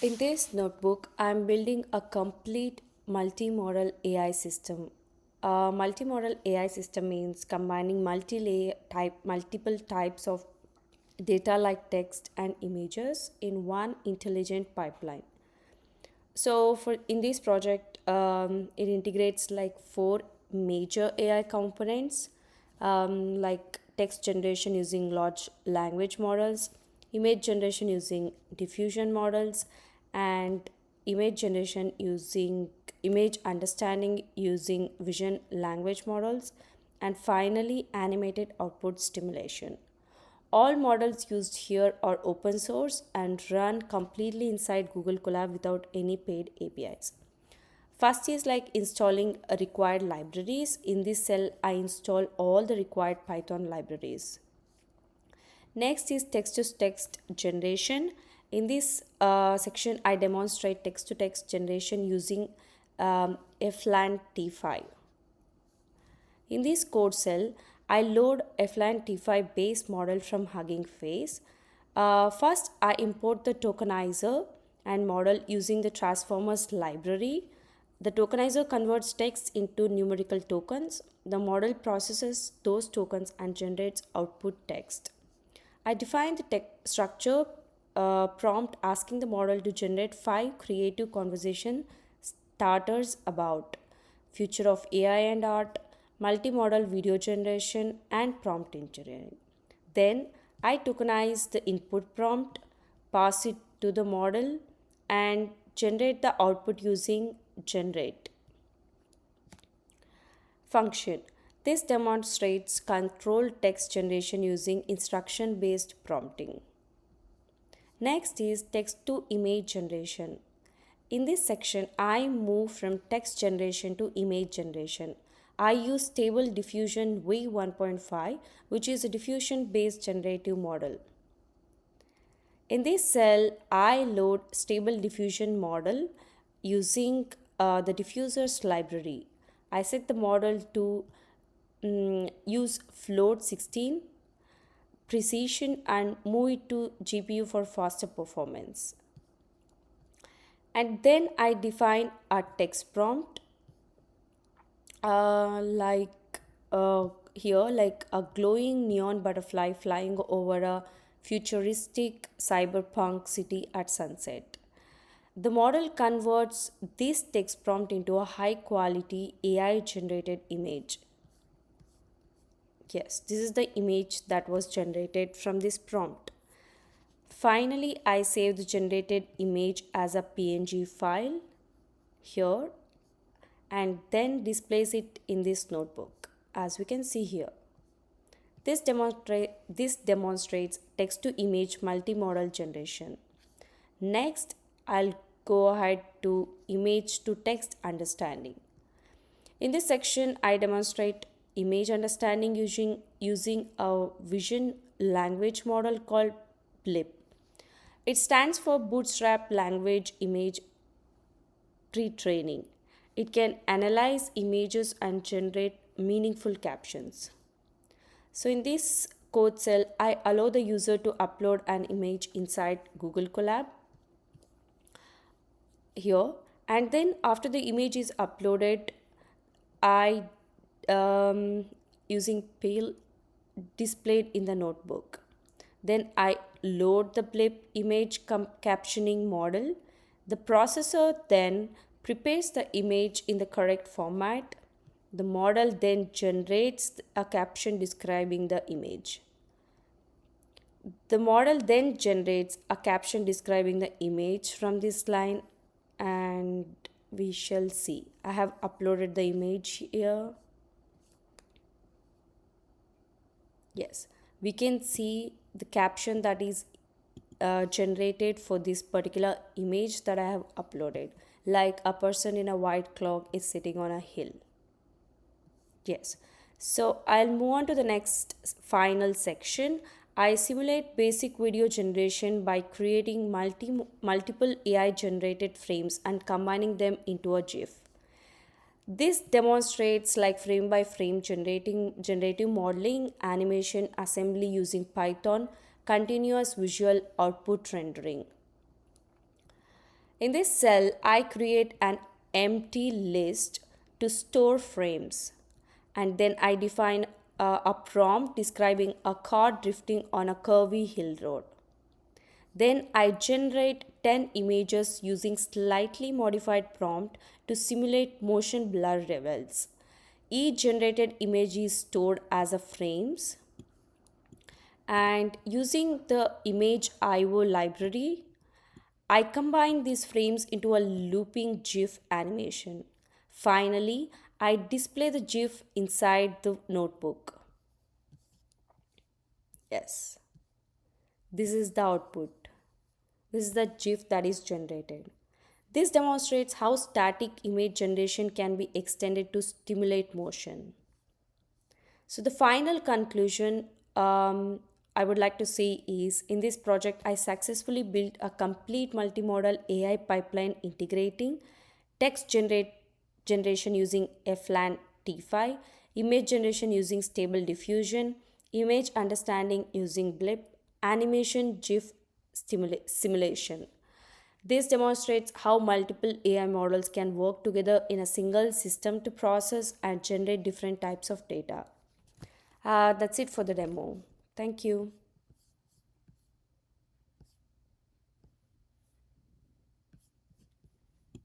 In this notebook, I'm building a complete multimodal AI system. A multimodal AI system means combining multiple types of data like text and images in one intelligent pipeline. So for in this project, it integrates like four major AI components, like text generation using large language models, image generation using diffusion models, and image generation using image understanding using vision language models, and finally animated output stimulation. All models used here are open source and run completely inside Google Colab without any paid APIs. First is like installing required libraries. In this cell, I install all the required Python libraries. Next is text to text generation. In this section, I demonstrate text to text generation using FLAN T5. In this code cell, I load FLAN T5 base model from Hugging Face. First, I import the tokenizer and model using the transformers library. The tokenizer converts text into numerical tokens. The model processes those tokens and generates output text. I define the structure prompt asking the model to generate 5 creative conversation starters about future of AI and art, multimodal video generation, and prompt engineering. Then I tokenize the input prompt, pass it to the model, and generate the output using generate function. This demonstrates controlled text generation using instruction based prompting. Next is text to image generation. In this section, I move from text generation to image generation. I use Stable Diffusion V1.5, which is a diffusion based generative model. In this cell, I load Stable Diffusion model using the diffusers library. I set the model to use float 16 precision and move it to GPU for faster performance. And then I define a text prompt like here, like a glowing neon butterfly flying over a futuristic cyberpunk city at sunset. The model converts this text prompt into a high quality AI generated image. Yes, this is the image that was generated from this prompt. Finally, I save the generated image as a PNG file here and then displays it in this notebook as we can see here. This demonstrates text to image multimodal generation. Next, I'll go ahead to image to text understanding. In this section, I demonstrate image understanding using a vision language model called BLIP. It stands for Bootstrap Language Image Pre-training. It can analyze images and generate meaningful captions. So in this code cell, I allow the user to upload an image inside Google Colab here, and then after the image is uploaded, I using pale displayed in the notebook. Then I load the blip image captioning model. The processor then prepares the image in the correct format. The model then generates a caption describing the image. The model then generates a caption describing the image from this line, and we shall see. I have uploaded the image here. Yes, we can see the caption that is generated for this particular image that I have uploaded, like a person in a white cloak is sitting on a hill. Yes, so I'll move on to the next final section. I simulate basic video generation by creating multiple AI generated frames and combining them into a GIF. This demonstrates like frame by frame generative modeling, animation, assembly using Python, continuous visual output rendering. In this cell, I create an empty list to store frames. And then I define a prompt describing a car drifting on a curvy hill road. Then I generate 10 images using slightly modified prompt to simulate motion blur levels. Each generated image is stored as a frames, and using the image IO library, I combine these frames into a looping GIF animation. Finally, I display the GIF inside the notebook. Yes, this is the output. This is the GIF that is generated. This demonstrates how static image generation can be extended to stimulate motion. So, the final conclusion I would like to say is in this project, I successfully built a complete multimodal AI pipeline integrating generation using FLAN T5, image generation using stable diffusion, image understanding using blip, animation GIF simulation. This demonstrates how multiple AI models can work together in a single system to process and generate different types of data. That's it for the demo. Thank you.